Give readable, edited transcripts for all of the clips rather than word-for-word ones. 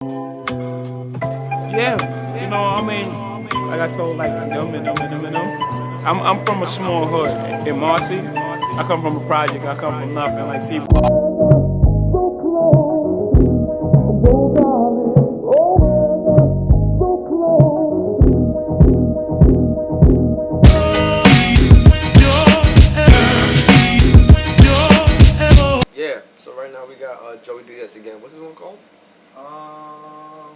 Yeah, I mean, like I told like them. I'm from a small hood in Marcy. I come from a project. I come from nothing. Like people. Yeah, so right now we got Joey Diaz again. What's this one called? Um,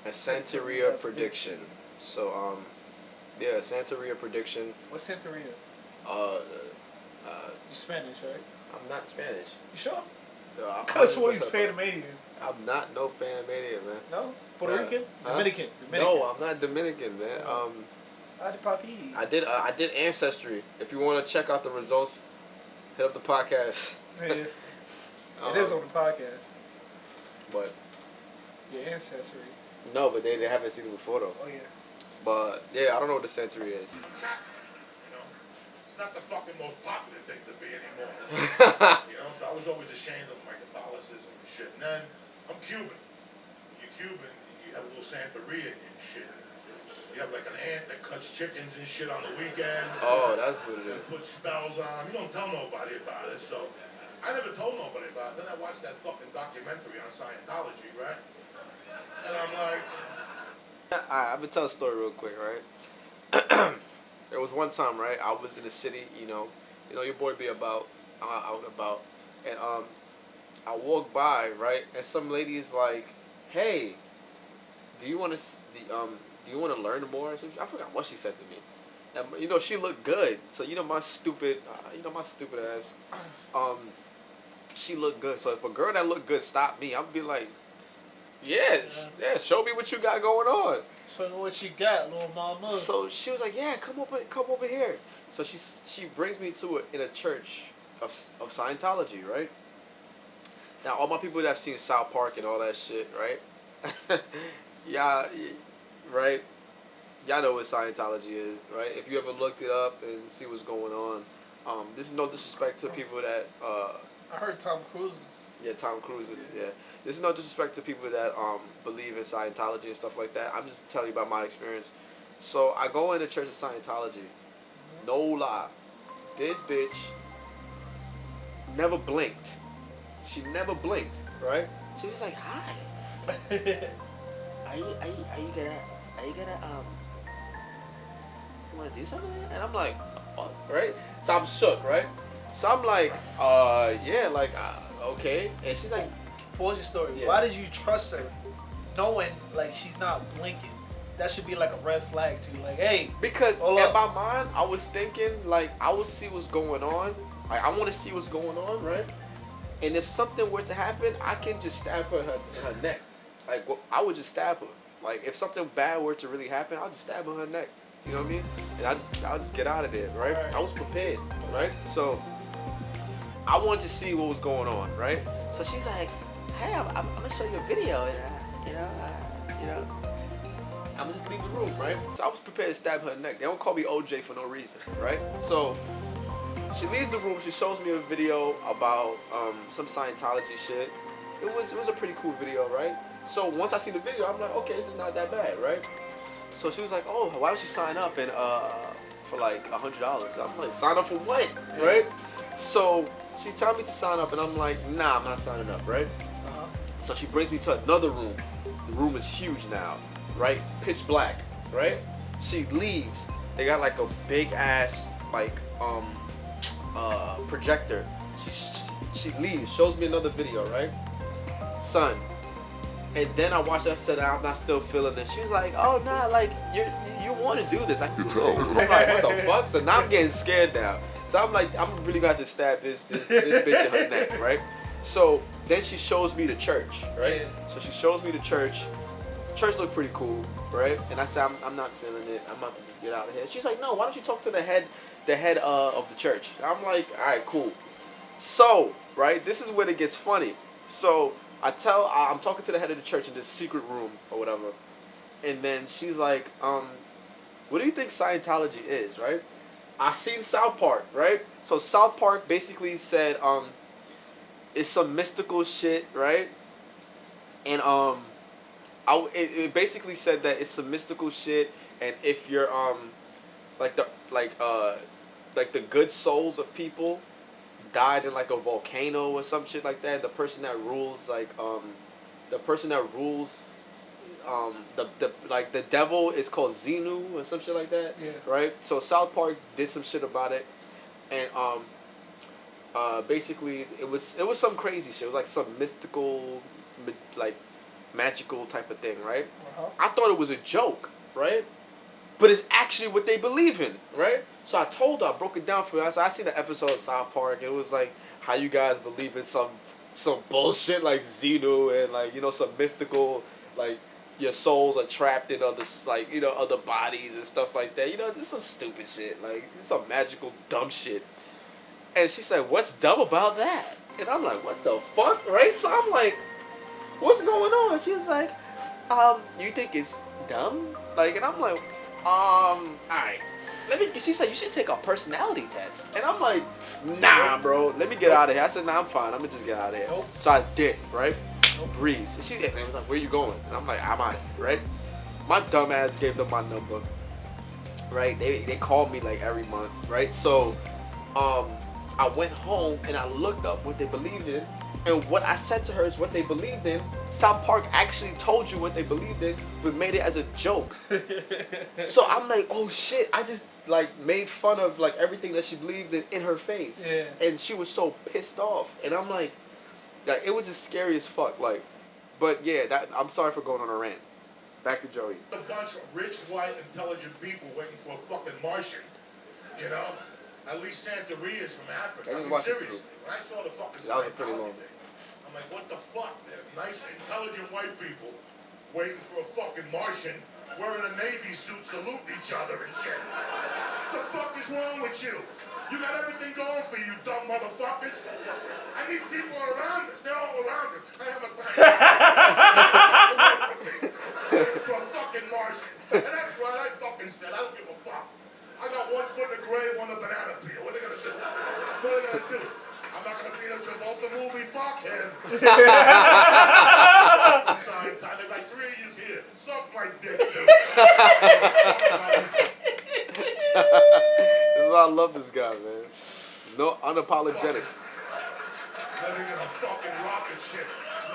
A Santeria prediction. So yeah, Santeria prediction. what's Santeria? Uh, You Spanish, right? I'm not Spanish. You sure? So I'm Could have swore 100% he's Panamanian. I'm not no Panamanian, man. No? Puerto Rican? Huh? Dominican. No, I'm not Dominican, man. Papi. I did ancestry. If you want to check out the results, hit up the podcast. Yeah. It is on the podcast. But Your ancestry. no, but they haven't seen it before though. Oh, yeah. But yeah, I don't know what the Santeria is. It's not the fucking most popular thing to be anymore. So I was always ashamed of my Catholicism and shit. And then I'm Cuban. You're Cuban, you have a little Santeria and shit. You have like an aunt that cuts chickens and shit on the weekends. Oh, that's what it is. And puts spells on. You don't tell nobody about it, so I never told nobody about it. Then I watched that fucking documentary on Scientology, right? And I'm like, Alright, I'm gonna tell a story real quick, right? There was one time, right? I was in the city, your boy be out and about, and I walked by, right, and some lady is like, "Hey, do you want to learn more?" Or something? I forgot what she said to me, and she looked good. So my stupid ass, she looked good. So if a girl that looked good stopped me, I'd be like, yeah, show me what you got going on. So what you got, little mama? So she was like, "Yeah, come over here." So she brings me to in a church of Scientology, right? Now all my people that have seen South Park and all that shit, right? Yeah, right. Y'all know what Scientology is, right? If you ever looked it up and see what's going on, this is no disrespect to people that I heard Tom Cruise is... Yeah, Tom Cruise is, yeah. This is no disrespect to people that believe in Scientology and stuff like that. I'm just telling you about my experience. So I go in the Church of Scientology. No lie. This bitch never blinked. She never blinked, right? She was like, "Hi. Are you gonna you wanna do something?" And I'm like, "The fuck," right? So I'm shook, right? So I'm like, yeah, like, okay. And she's like, Pause your story. Yeah. Why did you trust her knowing, like, she's not blinking? That should be, like, a red flag to you. Like, hey. because hold in up. my mind, I was thinking, like, I would see what's going on. Like, I want to see what's going on, right? And if something were to happen, I can just stab her in her neck. Like, I would just stab her. Like, if something bad were to really happen, I'll just stab her in her neck. You know what I mean? And I'll just get out of there, right? I was prepared, right? So I wanted to see what was going on, right? So she's like, "Hey, I'm gonna show you a video, and I'm gonna just leave the room, right?" So I was prepared to stab her neck. They don't call me OJ for no reason, right? So she leaves the room. She shows me a video about some Scientology shit. It was a pretty cool video, right? So once I see the video, I'm like, okay, this is not that bad, right? So she was like, "Oh, why don't you sign up and for like $100?" And I'm like, "Sign up for what?" Right? So she's telling me to sign up, and I'm like, "Nah, I'm not signing up," right? So she brings me to another room. The room is huge now, right? Pitch black, right? She leaves. They got like a big ass like projector. She leaves, shows me another video, right? Son. And then I watched that, said I'm not still feeling it. She was like, "Oh nah, like you want to do this." I'm like, "What the fuck?" So now I'm getting scared now. So I'm like, I'm really gonna have to stab this bitch in her neck, right? So then she shows me the church, right? So she shows me the church. Church looked pretty cool, right? And I said, I'm not feeling it. I'm about to just get out of here. She's like, "No, why don't you talk to the head of the church?" And I'm like, "All right, cool." So, right, this is when it gets funny. So I'm talking to the head of the church in this secret room or whatever, and then she's like, "What do you think Scientology is?" Right? I seen South Park, right? So South Park basically said, it's some mystical shit, right? And it basically said that it's some mystical shit, and if you're like the like the good souls of people died in like a volcano or some shit like that, and the person that rules the person that rules the like the devil is called Xenu or some shit like that. Yeah. Right. So South Park did some shit about it, and basically it was some crazy shit. It was like some mystical, like magical type of thing, right? Uh-huh. I thought it was a joke, right? But it's actually what they believe in, right? So I told her, I broke it down for her. I said, I seen the episode of South Park. It was like how you guys believe in some bullshit like Xenu and like, you know, some mystical, like your souls are trapped in other, like, you know, other bodies and stuff like that. You know, just some stupid shit, like some magical dumb shit. And she said, what's dumb about that? And I'm like, what the fuck, right? So I'm like, what's going on? She was like, you think it's dumb? Like, and I'm like, alright. She said, you should take a personality test. And I'm like, nah, bro. Let me get out of here. I said, nah, I'm fine. I'm gonna just get out of here. Nope. So I did, right? Breeze. And she did. And I was like, where you going? And I'm like, I'm out, right? My dumb ass gave them my number. Right? They called me like every month, right? So, I went home and I looked up what they believed in. And what I said to her is what they believed in. South Park actually told you what they believed in, but made it as a joke. So I'm like, oh shit, I just like made fun of like everything that she believed in her face. Yeah. And she was so pissed off. And I'm like it was just scary as fuck. Like, but yeah, I'm sorry for going on a rant. Back to Joey. A bunch of rich, white, intelligent people waiting for a fucking Martian, you know? At least Santeria is from Africa. I mean, seriously, when I saw the fucking that was a pretty long day, I'm like, what the fuck? There's nice, intelligent white people waiting for a fucking Martian wearing a Navy suit saluting each other and shit. What the fuck is wrong with you? You got everything going for you, dumb motherfuckers. And these people are around us. They're all around us. I have a sign. For a fucking Martian. And that's right, I fucking said, I don't give a fuck. I got one foot in the grave, one in a banana peel. What are they gonna do? What are they gonna do? I'm not gonna be in a Travolta movie. Fuck him. There's like 3 of you here. Suck my dick, dude. This is why I love this guy, man. No unapologetic. Living in a fucking rocket ship.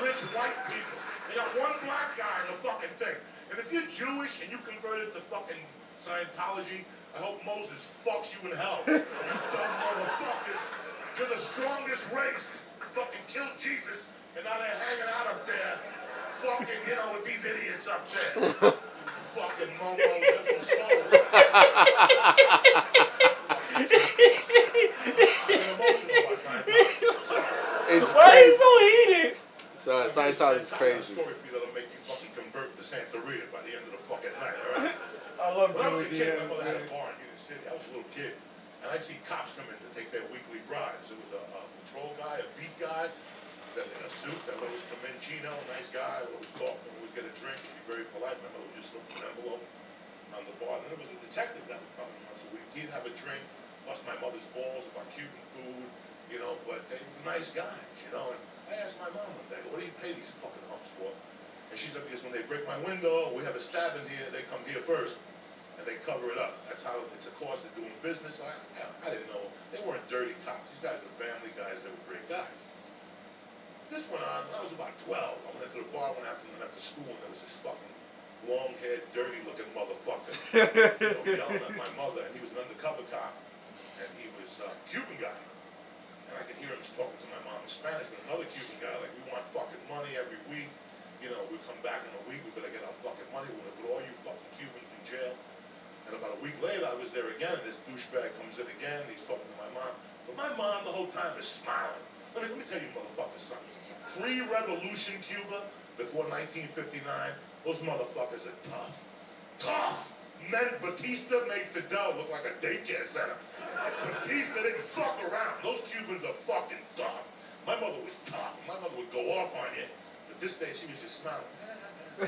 Rich white people. They got one black guy in the fucking thing. And if you're Jewish and you converted to fucking Scientology, I hope Moses fucks you in hell. You dumb motherfuckers. You're the strongest race. Fucking killed Jesus, and now they're hanging out up there. Fucking, you know, with these idiots up there. Fucking Momo, that's some soul. I'm emotional about Scientology. It's Why are you crazy. so heated? Scientology is I got a crazy. story for you that'll make you fucking convert to Santeria by the end of the fucking night, alright? I love When I was a Joey kid, Diaz. my mother had a man. bar in Union City. I was a little kid. And I'd see cops come in to take their weekly bribes. There was a patrol guy, a beat guy, that in a suit that would always come in, Chino, nice guy, would always talk, would always get a drink, would be very polite. My mother would just slip an envelope on the bar. And then there was a detective that would come in once a week. He'd have a drink, bust my mother's balls about Cuban food, you know, but they were nice guys, you know. And I asked my mom one day, what do you pay these fucking humps for? And she's like, because when they break my window, we have a stab in here, they come here first. And they cover it up. That's how it's a cost of doing business. So I didn't know. They weren't dirty cops. These guys were family guys. They were great guys. This went on when I was about 12. I went into the bar one afternoon after school, and there was this fucking long-haired, dirty-looking motherfucker, you know, yelling at my mother. And he was an undercover cop, and he was a Cuban guy. And I could hear him talking to my mom in Spanish with another Cuban guy, like, we want fucking money every week. You know, we come back in a week. We better get our fucking money. We're gonna put all you fucking Cubans in jail. And about a week later, I was there again, and this douchebag comes in again, and he's talking to my mom. But my mom the whole time is smiling. Let me tell you motherfuckers something. Pre-revolution Cuba, before 1959, those motherfuckers are tough. Tough! Batista made Fidel look like a daycare center. Batista didn't fuck around. Those Cubans are fucking tough. My mother was tough. My mother would go off on you. But this day, she was just smiling. I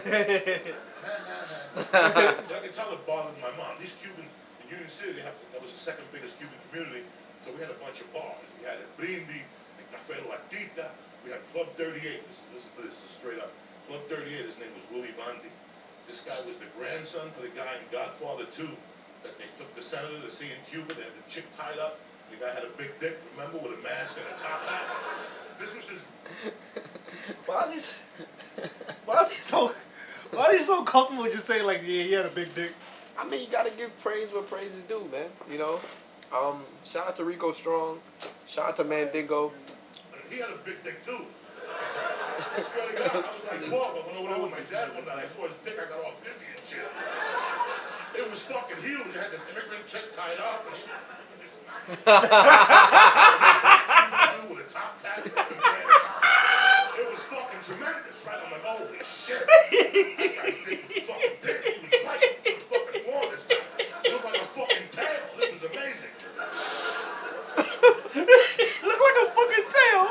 can tell it bothered my mom. These Cubans in Union City, that was the second biggest Cuban community, so we had a bunch of bars. We had El Brindis, and Café Latita, We had Club 38. Listen to this straight up. Club 38, his name was Willie Bondi. This guy was the grandson to the guy in Godfather 2 that they took the senator to see in Cuba. They had the chick tied up. The guy had a big dick, remember, with a mask and a top hat. This was his... Why is he so comfortable just saying like, yeah, he had a big dick? I mean, you gotta give praise where praise is due, man. You know? Shout out to Rico Strong. Shout out to Mandingo. He had a big dick too. I swear to God, I was like 12. I went over there with my dad one night. I saw his dick. I got all dizzy and shit. It was fucking huge. It had this immigrant chick tied up. And he just with a top hat. It was fucking tremendous, right? I'm like, holy shit. That guy's dick was fucking big. He was white. He was fucking flawless. It looked like a fucking tail. This was amazing. Look like a fucking tail.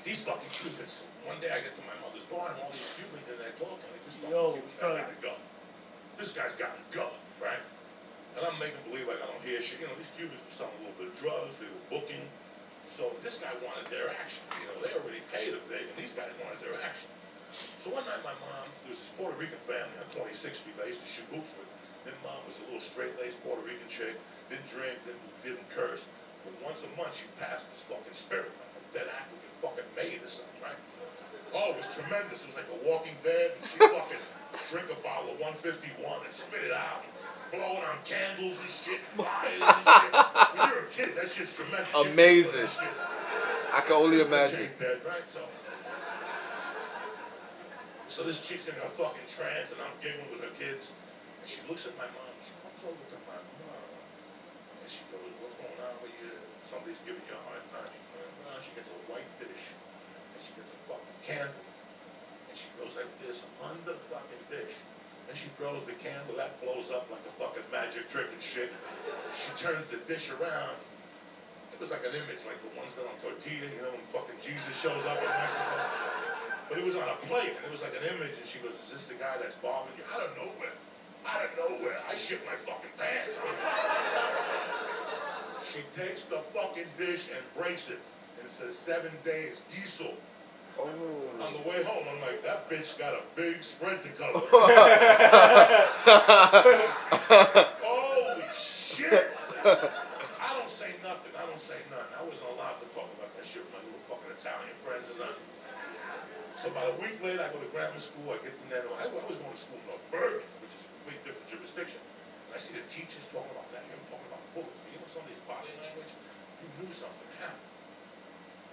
These fucking Cubans. One day I get to my mother's bar and all these Cubans in there talking like this fucking Yo, Cuban's son. gotta go. This guy's gotta go, right? And I'm making believe like I don't hear shit. You know, these Cubans were selling a little bit of drugs, they were booking. So this guy wanted their action. You know, they already paid a fee, and these guys wanted their action. So one night my mom, there was this Puerto Rican family on 26th Street that I used to shoot hoops with. Their mom was a little straight-laced Puerto Rican chick, didn't drink, didn't curse. But once a month she passed this fucking spirit, like a dead African fucking maid or something, right? Oh, it was tremendous. It was like a Walking Dead, and she fucking drink a bottle of 151 and spit it out. Blowing on candles and shit, fires and shit. When you're a kid, that shit's tremendous. Amazing. Shit. I can only imagine. Dead, right? So this chick's in her fucking trance, and I'm giggling with her kids. And she looks at my mom. She comes over to my mom, and she goes, "What's going on with you? Somebody's giving you a hard time." She gets a white dish, and she gets a fucking candle, and she goes like this on the fucking dish. And she throws the candle, that blows up like a fucking magic trick and shit. She turns the dish around. It was like an image, like the ones that on tortilla, you know, when fucking Jesus shows up in Mexico. But it was on a plate, and it was like an image, and she goes, "Is this the guy that's bothering you?" Out of nowhere. I shit my fucking pants. She takes the fucking dish and breaks it, and says 7 days, diesel. Oh. On the way home, I'm like, that bitch got a big spread to cover. Holy shit! I don't say nothing. I wasn't allowed to talk about that shit with my little fucking Italian friends and nothing. So about a week later, I go to grammar school. I get in there. I was going to school in North Bergen, which is a completely different jurisdiction. And I see the teachers talking about that. You're talking about bullets. But you know some of these body language, you knew something happened.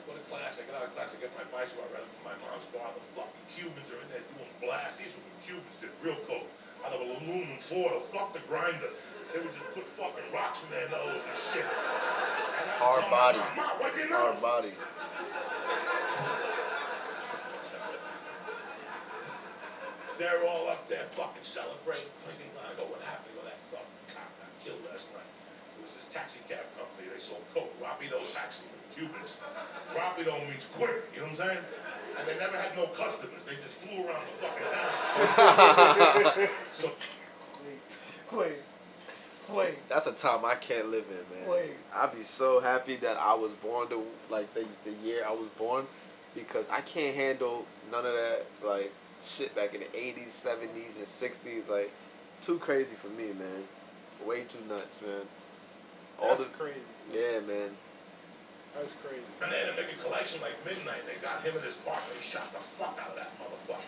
I go to class, I get out of class, I get my bicycle, I ride up to my mom's bar. The fucking Cubans are in there doing blasts. These were the Cubans did real coke out of an aluminum foil. Fuck the grinder. They would just put fucking rocks in their nose and shit. And Hard body. Mom, wipe your Hard nose. body. They're all up there fucking celebrating, clinking. I go, what happened? Well, that fucking cop got killed last night. It was this taxi cab company. They sold coke, Rapido taxi. Cubans. Rapido means quick, you know what I'm saying? And they never had no customers. They just flew around the fucking town. So Wait. That's a time I can't live in, man. Wait. I'd be so happy that I was born to, like, the year I was born, because I can't handle none of that, like, shit back in the 80s, 70s, and 60s. Like, too crazy for me, man. Way too nuts, man. That's crazy. Yeah, man. That's crazy. And they had to make a collection like midnight. They got him and his partner. They shot the fuck out of that motherfucker.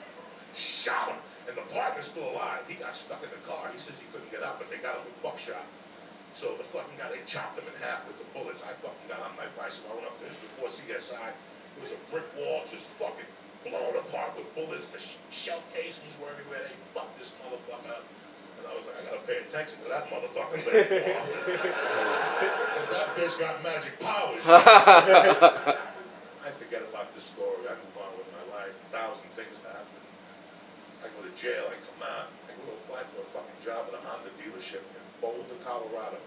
Shot him. And the partner's still alive. He got stuck in the car. He says he couldn't get up, but they got him with buckshot. So the fucking guy, they chopped him in half with the bullets. I fucking got on my bicycle. I went up there before CSI. It was a brick wall just fucking blown apart with bullets. The shell casings were everywhere. They fucked this motherfucker up. And I was like, I gotta pay attention to that motherfucker later. Because that bitch got magic powers. I forget about this story. I move on with my life. 1,000 things happen. I go to jail. I come out. I go to apply for a fucking job at a Honda dealership in Boulder, Colorado.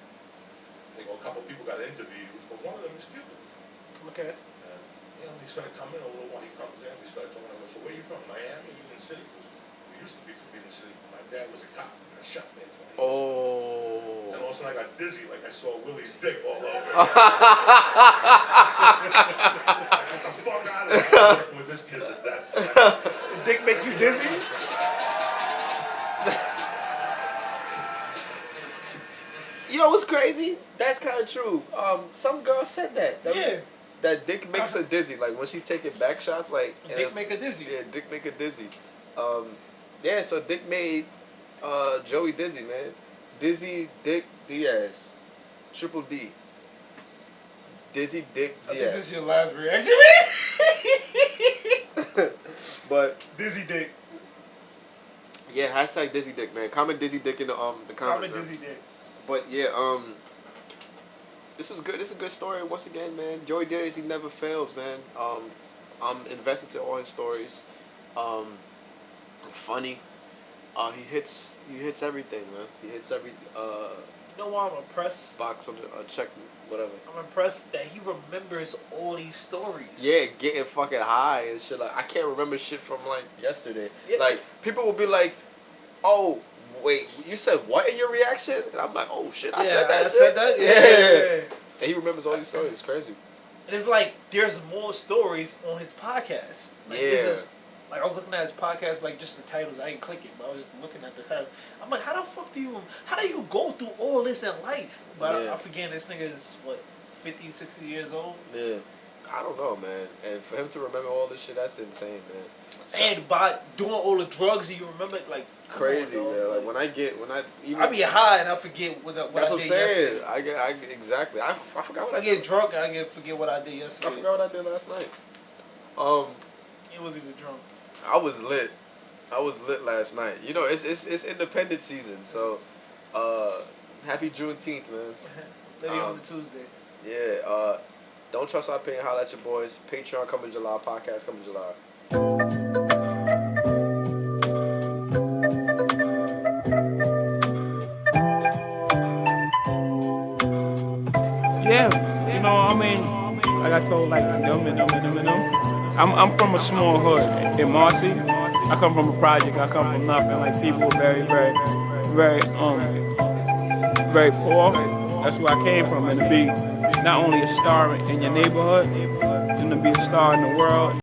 They go, a couple people got interviewed, but one of them is Cuban. Okay. And, you know, he's gonna come in a little while. He comes in. We start talking. I go, so where are you from? Miami, Union City. He goes, we used to be from Union City. My dad was a cop. I shot there 20 years ago. Oh. And all of a sudden I got dizzy, like I saw Willie's dick all over. Get the fuck out of here. I'm working with this kiss of death. Dick make you dizzy? You know what's crazy? That's kind of true. Some girl said that. Yeah. That dick makes her dizzy. Like when she's taking back shots, like Dick make her dizzy. Yeah, dick make her dizzy. Yeah, so dick made Joey dizzy, man. Dizzy Dick Diaz, Triple D. Dizzy Dick I think Diaz. this is your last reaction. But Dizzy Dick. yeah, hashtag Dizzy Dick, man. Comment Dizzy Dick in the comments. Comment man. Dizzy Dick. But yeah, this was good. This is a good story once again, man. Joey Diaz, he never fails, man. I'm invested in all his stories. Funny. He hits everything, man. He hits every You know why I'm impressed? box on the check, whatever. I'm impressed that he remembers all these stories. Yeah, getting fucking high and shit. Like I can't remember shit from like yesterday. Yeah. Like people will be like, "Oh, wait, you said what in your reaction?" And I'm like, "Oh shit, I said that." I said that. Yeah. And he remembers all these stories. It's crazy. And it's like there's more stories on his podcast. Like, Yeah. This is, like I was looking at his podcast, like just the titles. I ain't clicking, but I was just looking at the title. I'm like, how do you go through all this in life? But Yeah. I forget this nigga is what, 50, 60 years old. Yeah. I don't know, man. And for him to remember all this shit, that's insane, man. And by doing all the drugs, you remember like come Crazy, on, dog. man. Like when I be high and I forget what that's I what I'm did saying. yesterday. Exactly. I forgot what I get drunk and I forget what I did I yesterday. forgot what I did last night. He wasn't even drunk. I was lit. I was lit last night. You know, it's Independence season, so happy Juneteenth, man. Maybe on the Tuesday. Yeah. Don't trust our opinion. Holla at your boys. Patreon coming July. Podcast coming July. Yeah, you know, I mean, like I told like them. I'm from a small hood in Marcy. I come from a project. I come from nothing. Like people were very poor. That's where I came from. And to be not only a star in your neighborhood, and to be a star in the world.